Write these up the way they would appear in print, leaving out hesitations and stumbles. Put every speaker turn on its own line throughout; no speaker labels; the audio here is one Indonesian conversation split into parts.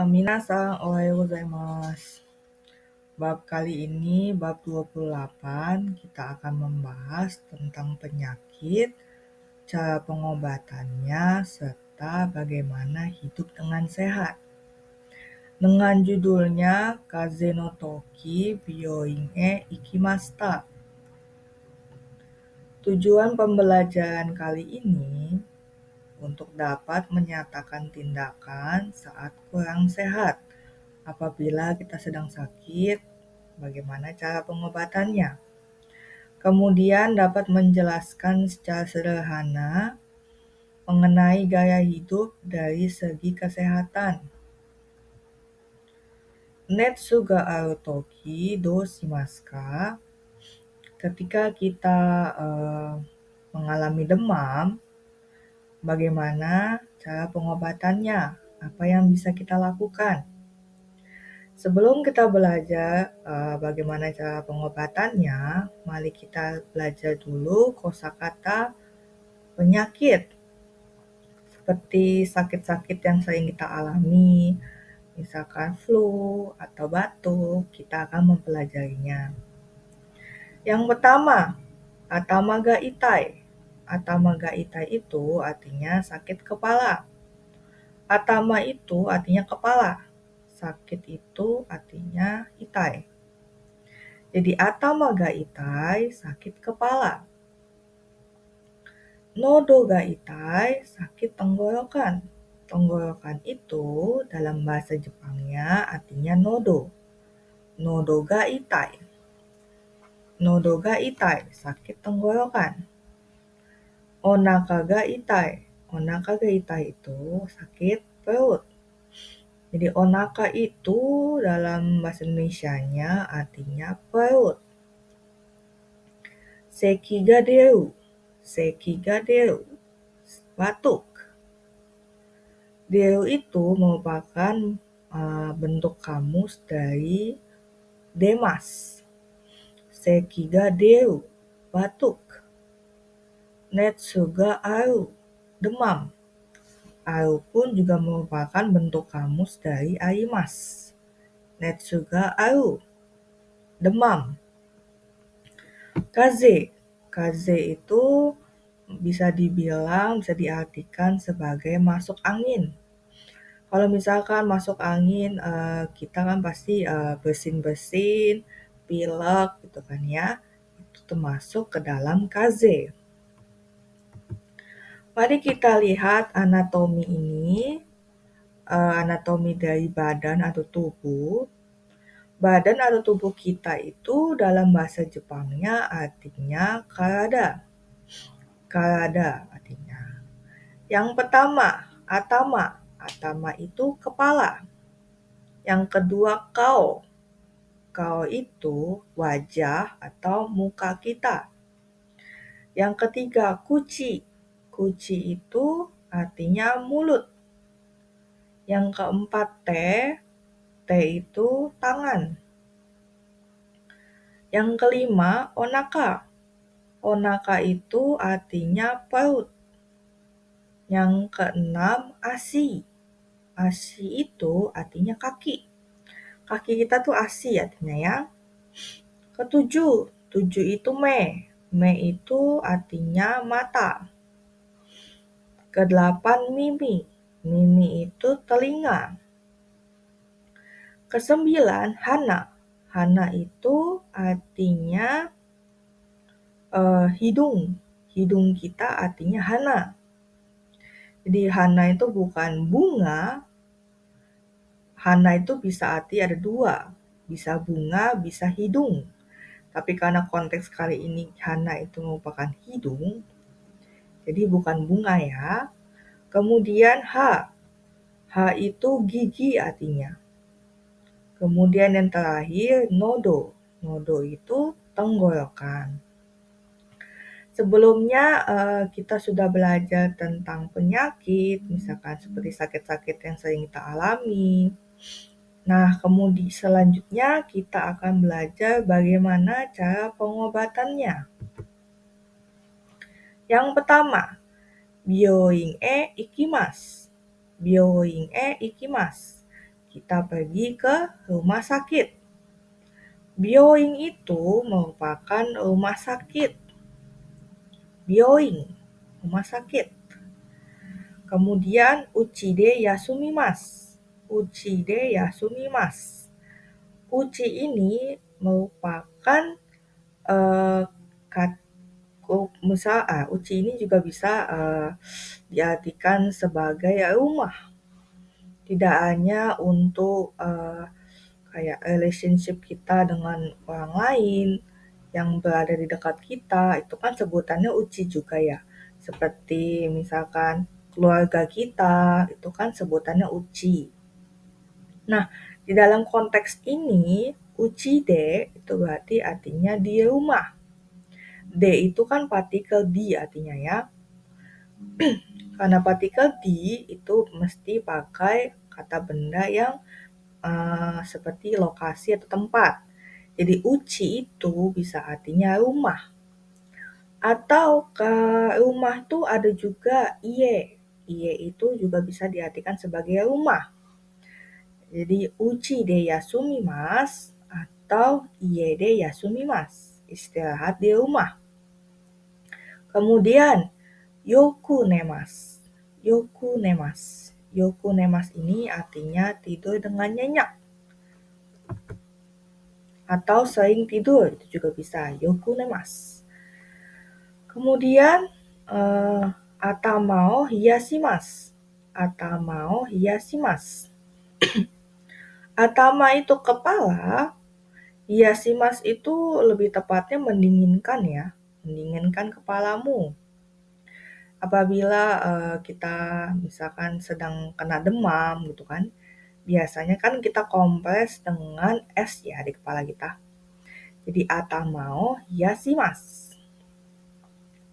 Minasan, ohayo gozaimasu. Bab kali ini, bab 28, kita akan membahas tentang penyakit, cara pengobatannya, serta bagaimana hidup dengan sehat. Dengan judulnya Kaze no Toki Byoin e Ikimashita. Tujuan pembelajaran kali ini untuk dapat menyatakan tindakan saat kurang sehat. Apabila kita sedang sakit, bagaimana cara pengobatannya. Kemudian dapat menjelaskan secara sederhana mengenai gaya hidup dari segi kesehatan. Netsu ga aru toki do shimasu ka? Ketika kita mengalami demam, bagaimana cara pengobatannya? Apa yang bisa kita lakukan? Sebelum kita belajar bagaimana cara pengobatannya, mari kita belajar dulu kosakata penyakit. Seperti sakit-sakit yang sering kita alami, misalkan flu atau batuk, kita akan mempelajarinya. Yang pertama, atama ga itai. Atama ga itai itu artinya sakit kepala. Atama itu artinya kepala. Sakit itu artinya itai. Jadi atama ga itai, sakit kepala. Nodo ga itai, sakit tenggorokan. Tenggorokan itu dalam bahasa Jepangnya artinya nodo. Nodo ga itai. Nodo ga itai, sakit tenggorokan. Onaka ga itai. Onaka ga itai itu sakit perut. Jadi onaka itu dalam bahasa Indonesianya artinya perut. Seki ga deru. Seki ga deru, batuk. Deru itu merupakan bentuk kamus dari demas. Seki ga deru, batuk. Netsu ga aru, demam. Aru pun juga merupakan bentuk kamus dari arimas. Netsu ga aru, demam. Kaze. Kaze itu bisa diartikan sebagai masuk angin. Kalau misalkan masuk angin, kita kan pasti bersin-bersin, pilek gitu kan ya. Itu termasuk ke dalam kaze. Mari kita lihat anatomi ini. Anatomi dari badan atau tubuh. Badan atau tubuh kita itu dalam bahasa Jepangnya artinya karada. Karada artinya. Yang pertama, atama. Atama itu kepala. Yang kedua, kao. Kao itu wajah atau muka kita. Yang ketiga, kuci. Kuci itu artinya mulut. Yang keempat, te. Te itu tangan. Yang kelima, onaka. Onaka itu artinya perut. Yang keenam, asi. Asi itu artinya kaki. Kaki kita tuh asi artinya ya. Ketujuh, tujuh itu me. Me itu artinya mata. Kedelapan, mimi. Mimi itu telinga. Kesembilan, hana. Hana itu artinya hidung. Hidung kita artinya hana. Jadi hana itu bukan bunga. Hana itu bisa arti ada dua. Bisa bunga, bisa hidung. Tapi karena konteks kali ini hana itu merupakan hidung, jadi bukan bunga ya. Kemudian ha. Ha itu gigi artinya. Kemudian yang terakhir nodo. Nodo itu tenggorokan. Sebelumnya kita sudah belajar tentang penyakit, misalkan seperti sakit-sakit yang sering kita alami. Nah, kemudian selanjutnya kita akan belajar bagaimana cara pengobatannya. Yang pertama, byoin e ikimasu. Byoin e ikimasu. kita pergi ke rumah sakit. Byoing itu merupakan rumah sakit. Byoing, rumah sakit. Kemudian uchide yasumimasu. Uchide yasumimasu. Uchi ini merupakan uchi ini juga bisa diartikan sebagai rumah. Tidak hanya untuk kayak relationship kita dengan orang lain yang berada di dekat kita, itu kan sebutannya uchi juga ya. Seperti misalkan keluarga kita, itu kan sebutannya uchi. Nah, di dalam konteks ini, uchide itu berarti artinya di rumah. D itu kan partikel di artinya ya. Karena partikel di itu mesti pakai kata benda yang seperti lokasi atau tempat. Jadi uchi itu bisa artinya rumah. Atau ke rumah tuh ada juga iye. Iye itu juga bisa diartikan sebagai rumah. Jadi uchi de yasumimasu atau iye de yasumimasu. Istirahat di rumah. Kemudian yoku nemasu. Yoku nemasu. Yoku nemasu ini artinya tidur dengan nyenyak. Atau sering tidur, itu juga bisa. Yoku nemasu. Kemudian atamao hiyashimasu. Atamao hiyashimasu. Atama itu kepala, hiyashimasu itu lebih tepatnya mendinginkan ya. Mendinginkan kepalamu. Apabila kita misalkan sedang kena demam gitu kan, biasanya kan kita kompres dengan es ya di kepala kita. Jadi atamao hiyashimasu.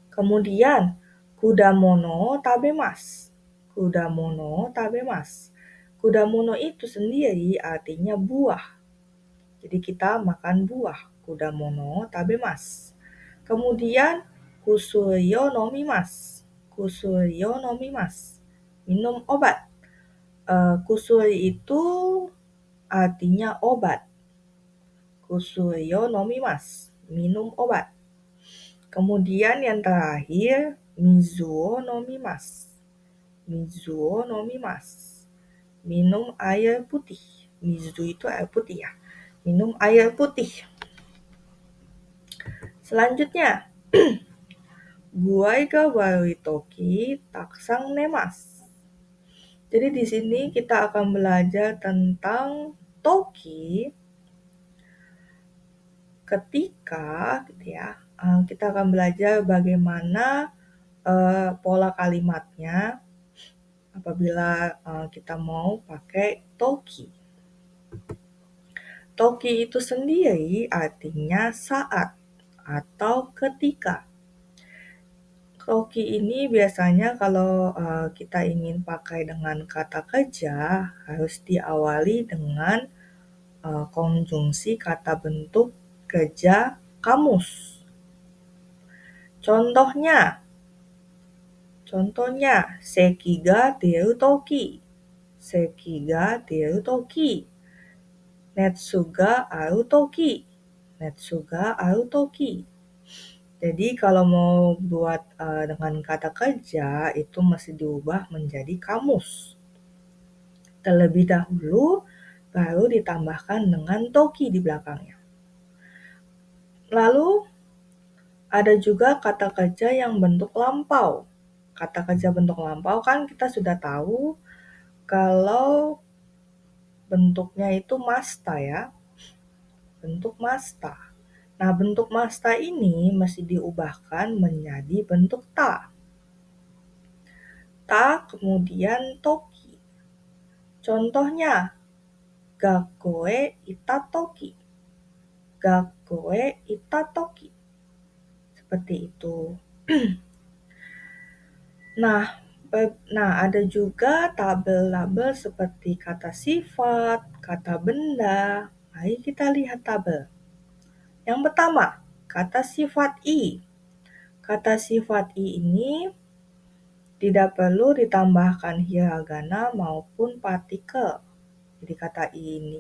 Kemudian kudamono tabemasu. Kudamono tabemasu. Kudamono itu sendiri artinya buah. Jadi kita makan buah. Kudamono tabemasu. Kemudian kusuri o nomimasu. Kusuri o nomimasu. Minum obat. Kusuri itu artinya obat. Kusuri o nomimasu. Minum obat. Kemudian yang terakhir, mizu o nomimasu. Mizu o nomimasu. Minum air putih. Mizu itu air putih ya. Minum air putih. Selanjutnya, guai ga warui toki taksang nemasu. Jadi di sini kita akan belajar tentang toki ketika gitu ya. Kita akan belajar bagaimana pola kalimatnya apabila kita mau pakai toki. Toki itu sendiri artinya saat atau ketika. Toki ini biasanya kalau kita ingin pakai dengan kata kerja harus diawali dengan konjungsi kata bentuk kerja kamus. Contohnya, seki ga deru toki. Seki ga deru toki. Netsu ga aru toki. Netsu ga aru toki. Jadi kalau mau buat dengan kata kerja itu mesti diubah menjadi kamus. Terlebih dahulu baru ditambahkan dengan toki di belakangnya. Lalu ada juga kata kerja yang bentuk lampau. Kata kerja bentuk lampau kan kita sudah tahu kalau bentuknya itu masta ya. Bentuk masta. Nah, bentuk masta ini mesti diubahkan menjadi bentuk ta. Ta kemudian toki. Contohnya, gakkoe itatoki. Gakkoe itatoki. Seperti itu. Nah, ada juga tabel-tabel seperti kata sifat, kata benda. Mari kita lihat tabel. Yang pertama, kata sifat i. Kata sifat i ini tidak perlu ditambahkan hiragana maupun partikel. Jadi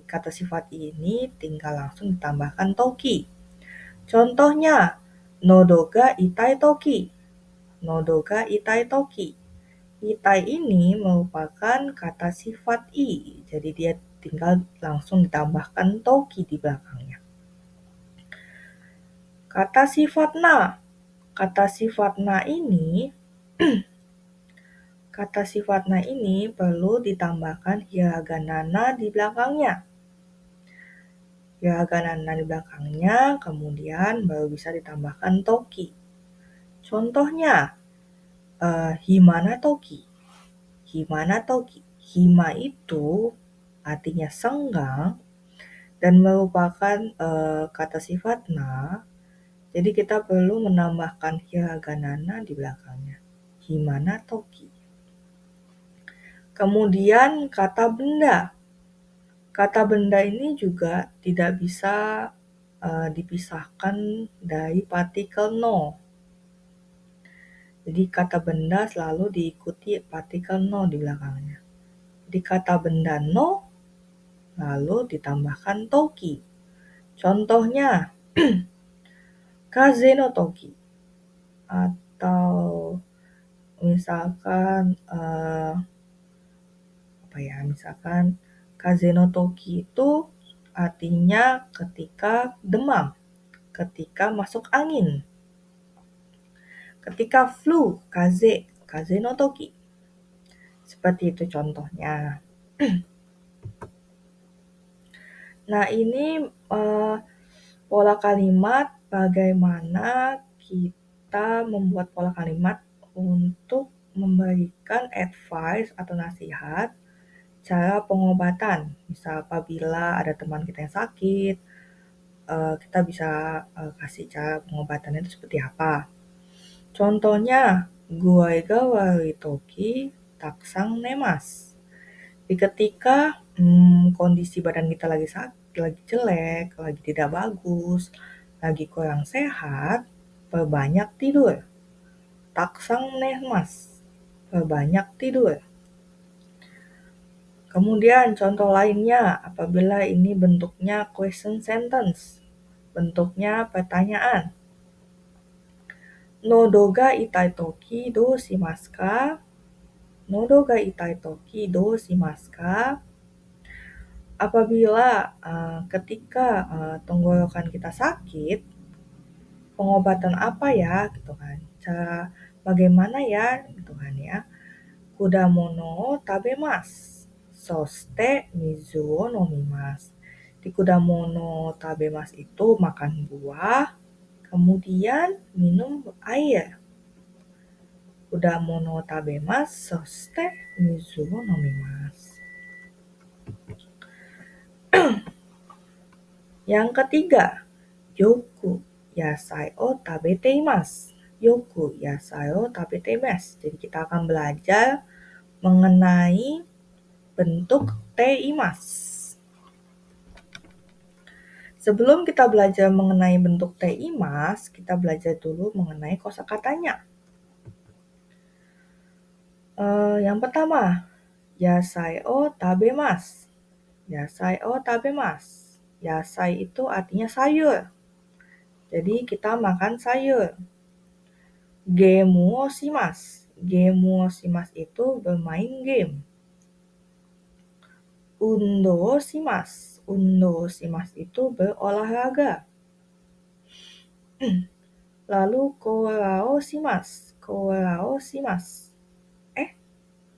kata sifat ini tinggal langsung ditambahkan toki. Contohnya, nodo ga itai toki. Nodo ga itai toki. Itai ini merupakan kata sifat i. Jadi dia tinggal langsung ditambahkan toki di belakangnya. Kata sifat na. Kata sifat na ini perlu ditambahkan hiragana na di belakangnya. Hiragana na di belakangnya, kemudian baru bisa ditambahkan toki. Contohnya, himana toki. Himana toki. Hima itu artinya senggang dan merupakan kata sifat na. Jadi kita perlu menambahkan hiragana na di belakangnya. Himana toki. Kemudian kata benda. Kata benda ini juga tidak bisa dipisahkan dari partikel no. Jadi kata benda selalu diikuti partikel no di belakangnya. Jadi kata benda no lalu ditambahkan toki. Contohnya kaze no toki. Atau misalkan misalkan kaze no toki itu artinya ketika demam, ketika masuk angin. Ketika flu, kaze no toki. Seperti itu contohnya. Nah, ini pola kalimat, bagaimana kita membuat pola kalimat untuk memberikan advice atau nasihat cara pengobatan. Misal apabila ada teman kita yang sakit, kita bisa kasih cara pengobatannya itu seperti apa. Contohnya, guai ga waritoki taksang nemas. Jadi ketika kondisi badan kita lagi sakit, lagi jelek, lagi tidak bagus, lagi kurang sehat, perbanyak tidur. Taksang nemas, perbanyak tidur. Kemudian contoh lainnya, apabila ini bentuknya question sentence, bentuknya pertanyaan. Nodo ga itai toki do shimasu ka? Nodo ga itai toki do shimasu ka? Apabila ketika tenggorokan kita sakit, pengobatan apa ya gitu kan? Cara bagaimana ya gitu kan ya? Kudamono tabemasu. Soste mizu wo nomimasu. Di kudamono tabemasu itu makan buah, kemudian minum air. Kudamono tabemasu, soste mizu wo nomimasu. Yang ketiga, yoku yasai o tabeteimasu. Yoku yasai o tabeteimasu. Jadi kita akan belajar mengenai bentuk teimas. Sebelum kita belajar mengenai bentuk teimas, kita belajar dulu mengenai kosakatanya. Yang pertama, yasai o tabemasu. Yasai o tabemasu. Yasai itu artinya sayur. Jadi kita makan sayur. Gemu o shimasu. Gemu o shimasu itu bermain game. Undo o shimasu. Undo o shimasu itu berolahraga. Lalu koura o shimasu. Koura o shimasu.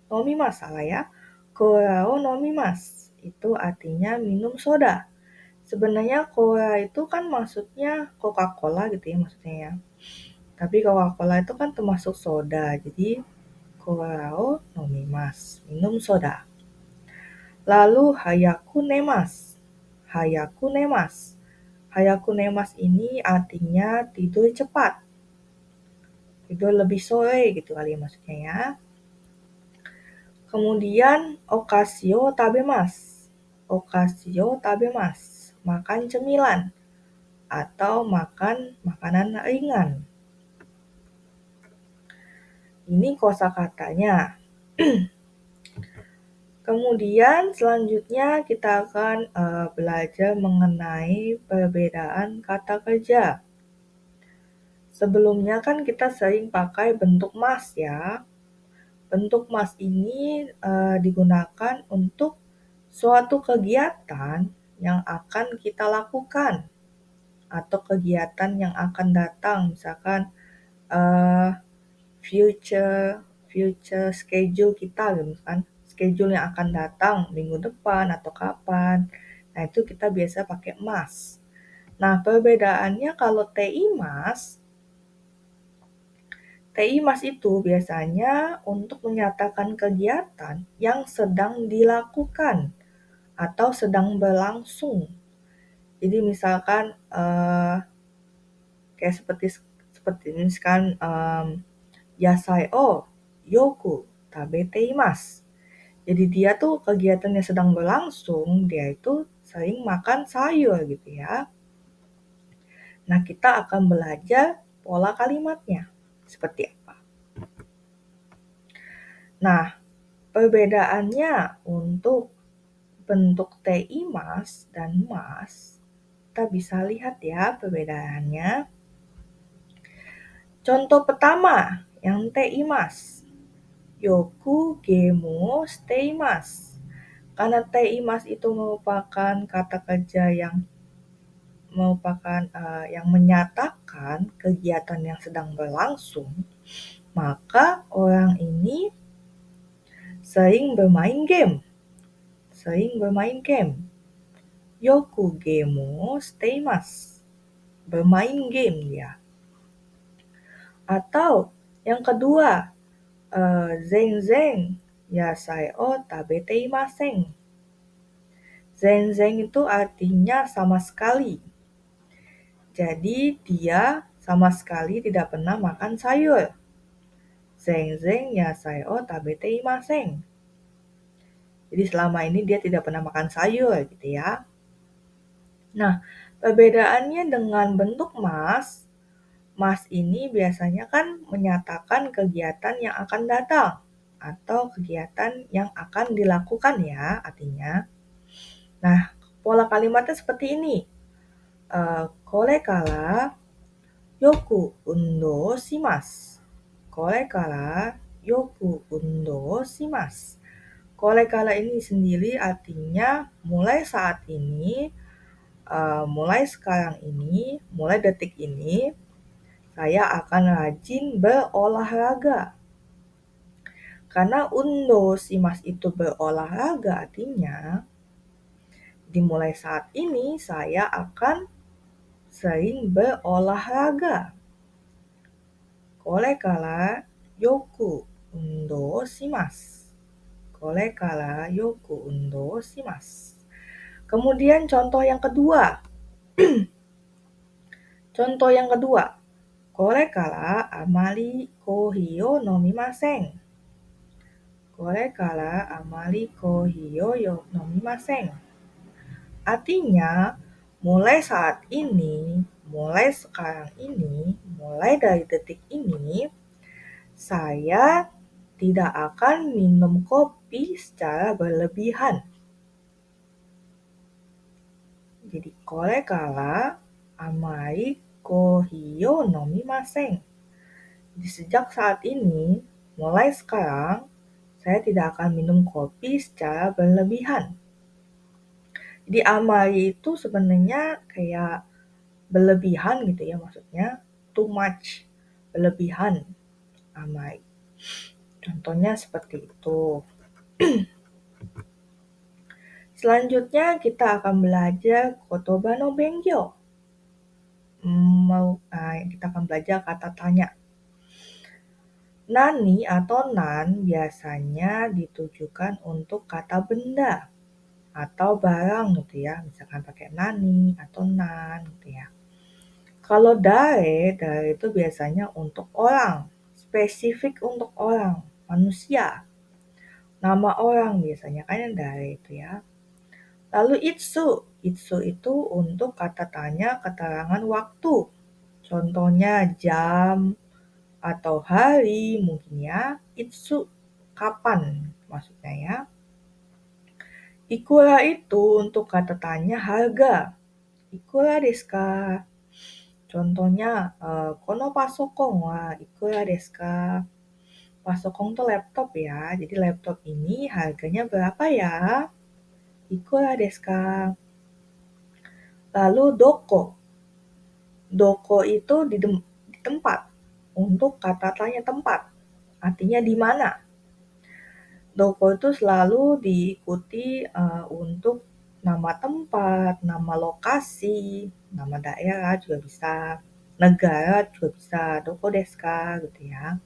Nomimasu salah ya. Koura o nomimasu. Itu artinya minum soda. Sebenarnya koura itu kan maksudnya Coca-Cola gitu ya maksudnya ya. Tapi Coca-Cola itu kan termasuk soda. Jadi koura o nomimasu. Minum soda. Lalu hayaku nemasu. Hayaku nemasu. Hayaku nemasu ini artinya tidur cepat. Tidur lebih sore gitu kali ya maksudnya ya. Kemudian okasio tabemasu. Okasio tabemasu. Makan cemilan atau makan makanan ringan. Ini kosakatanya. Kemudian selanjutnya kita akan belajar mengenai perbedaan kata kerja. Sebelumnya kan kita sering pakai bentuk mas ya. Bentuk mas ini digunakan untuk suatu kegiatan yang akan kita lakukan atau kegiatan yang akan datang, misalkan uh, future schedule kita gitu kan, schedule yang akan datang minggu depan atau kapan. Nah, itu kita biasa pakai mas. Nah, perbedaannya kalau TI mas itu biasanya untuk menyatakan kegiatan yang sedang dilakukan atau sedang berlangsung. Jadi misalkan kayak seperti ini kan yasai o yoku tabeteimasu. Jadi dia tuh kegiatannya sedang berlangsung, dia itu sering makan sayur gitu ya. Nah, kita akan belajar pola kalimatnya seperti apa. Nah, perbedaannya untuk bentuk teimas dan mas, kita bisa lihat ya perbedaannya. Contoh pertama, yang teimas. Yoku gemo steimasu. Karena teimas itu merupakan kata kerja yang menyatakan kegiatan yang sedang berlangsung, maka orang ini sering bermain game. Yoku gemo steimasu. Bermain game dia. Atau yang kedua, zen yasai o tabeteimasen. Zen itu artinya sama sekali. Jadi dia sama sekali tidak pernah makan sayur. Zen yasai o tabeteimasen. Jadi selama ini dia tidak pernah makan sayur gitu ya. Nah, perbedaannya dengan bentuk mas. Mas ini biasanya kan menyatakan kegiatan yang akan datang atau kegiatan yang akan dilakukan ya artinya. Nah, pola kalimatnya seperti ini. Kore kara yoku undo shimasu. Kore kara yoku undo shimasu. Kore kara ini sendiri artinya mulai saat ini, mulai sekarang ini, mulai detik ini, saya akan rajin berolahraga. Karena undo shimasu itu berolahraga artinya dimulai saat ini saya akan sering berolahraga. Kore kara yoku undo shimasu. Kore kara yoku undo shimasu. Kemudian contoh yang kedua. Kore kara amari kohi o nomimasen. Kore kara amari kohi o nomimasen. Artinya, mulai saat ini, mulai sekarang ini, mulai dari detik ini, saya tidak akan minum kopi secara berlebihan. Jadi, kore kara amari kohi o nomimasen. Jadi, sejak saat ini, mulai sekarang, saya tidak akan minum kopi secara berlebihan. Jadi amari itu sebenarnya kayak berlebihan gitu ya maksudnya. Too much, berlebihan, amai. Contohnya seperti itu. Selanjutnya kita akan belajar kotoba no benkyou. Kita akan belajar kata tanya. Nani atau nan biasanya ditujukan untuk kata benda atau barang gitu ya. Misalkan pakai nani atau nan gitu ya. Kalau dare itu biasanya untuk orang, spesifik untuk orang, manusia. Nama orang biasanya kan yang dare itu ya. Lalu itsu itu untuk kata tanya keterangan waktu. Contohnya jam atau hari mungkin ya. Itsu kapan maksudnya ya. Ikura itu untuk kata tanya harga. Ikura desu ka? Contohnya, kono pasokon wa ikura desu ka? Pasokon tuh laptop ya. Jadi laptop ini harganya berapa ya? Ikura desu ka? Lalu doko. Doko itu di tempat. Untuk kata tanya tempat. Artinya di mana. Doko itu selalu diikuti untuk nama tempat, nama lokasi, nama daerah juga bisa, negara juga bisa, doko desu ka gitu ya.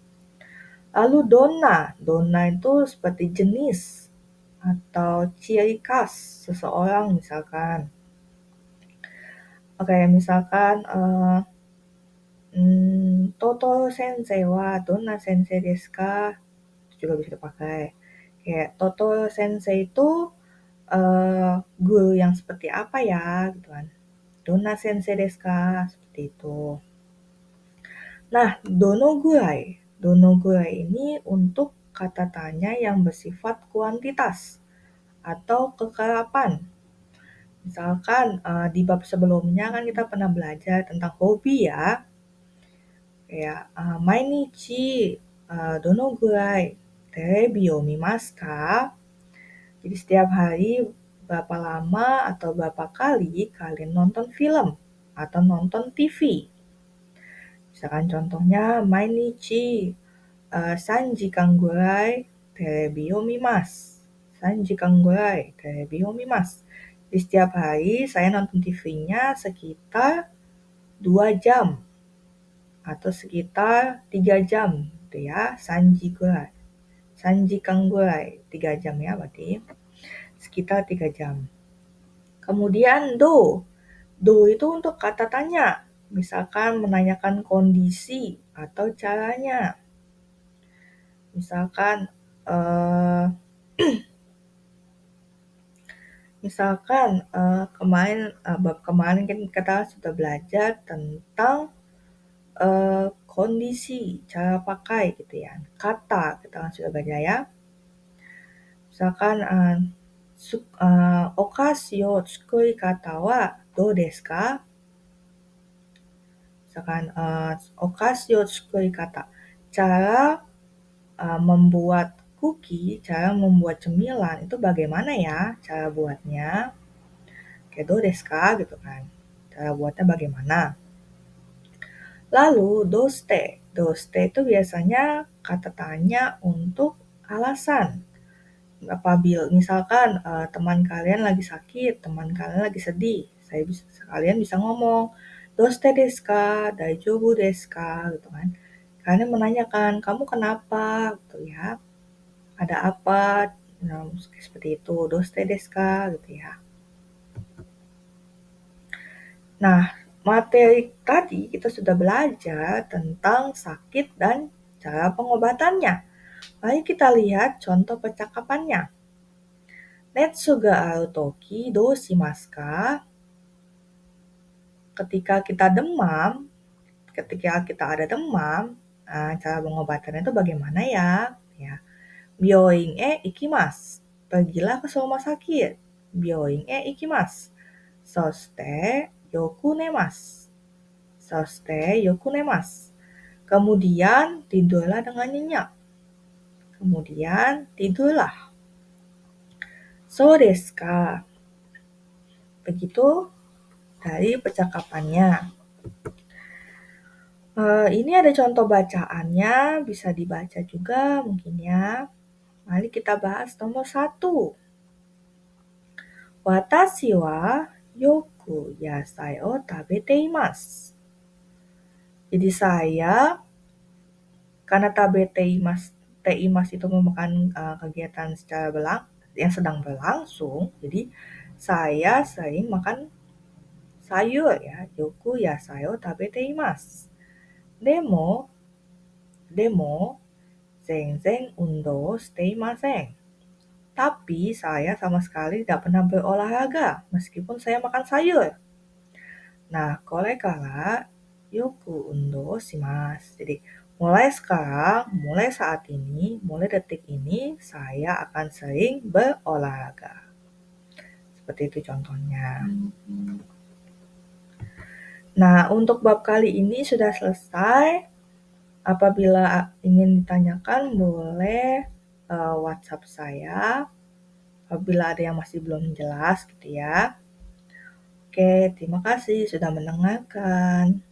Lalu dona, dona itu seperti jenis atau ciri khas seseorang misalkan. Oke, misalkan Totoro sensei wa donna sensei desu ka? Itu juga bisa dipakai. Kayak Totoro sensei itu guru yang seperti apa ya gitu kan. Donna sensei desu ka? Seperti itu. Nah, donogurai. Donogurai ini untuk kata tanya yang bersifat kuantitas atau kekerapan. Misalkan di bab sebelumnya kan kita pernah belajar tentang hobi ya. Kayak mainichi donogurai terebi o mimasu ka? Jadi setiap hari berapa lama atau berapa kali kalian nonton film atau nonton TV. Misalkan contohnya mainichi 3時間ぐらいテレビを見ます. 3時間ぐらいテレビを見ます. Di setiap hari saya nonton TV-nya sekitar 2 jam atau sekitar 3 jam gitu ya. 3時ぐらい. 3時間ぐらい 3 jam ya berarti. Sekitar 3 jam. Kemudian do. Do itu untuk kata tanya. Misalkan menanyakan kondisi atau caranya. Misalkan bab kemarin kan kita sudah belajar tentang kondisi, cara pakai gitu ya. Kata kita kan sudah belajar ya. Misalkan okashi o tsukuri kata wa dou desu ka? Misalkan okashi o tsukuri kata. Cara membuat cookie, cara membuat cemilan itu bagaimana ya cara buatnya? Kayak do desu ka gitu kan. Cara buatnya bagaimana? Lalu doste. Doste itu biasanya kata tanya untuk alasan. Apabila misalkan teman kalian lagi sakit, teman kalian lagi sedih, kalian bisa ngomong doste desu ka? Daijoubu desu ka? Gitu kan. Kalian menanyakan, kamu kenapa? Gitu ya. Ada apa? Nah, seperti itu. Doste desu ka? Gitu ya. Nah, materi tadi kita sudah belajar tentang sakit dan cara pengobatannya. Mari kita lihat contoh percakapannya. Netsu ga aru toki dou shimasu ka? Ketika kita ada demam, cara pengobatannya itu bagaimana ya? Ya. Byoin e ikimasu. Pergilah ke rumah sakit. Byoin e ikimasu. Soste yoku nemasu. Soste yoku nemasu. Kemudian tidurlah dengan nyenyak. Kemudian tidurlah. So desu ka? Begitu dari percakapannya. Ini ada contoh bacaannya, bisa dibaca juga mungkin ya. Mari kita bahas nomor 1. Watashi wa yoku yasai o tabete imasu. Jadi saya, karena tabete imasu itu merupakan kegiatan yang sedang berlangsung, jadi saya sering makan sayur ya. Yoku yasai o tabete imasu. Demo, zenzen undou shite imasen. Tapi saya sama sekali tidak pernah berolahraga meskipun saya makan sayur. Nah, korekara yoku undou shimasu. Jadi, mulai sekarang, mulai saat ini, mulai detik ini, saya akan sering berolahraga. Seperti itu contohnya. Nah, untuk bab kali ini sudah selesai. Apabila ingin ditanyakan, boleh WhatsApp saya. Apabila ada yang masih belum jelas gitu ya. Oke, terima kasih sudah mendengarkan.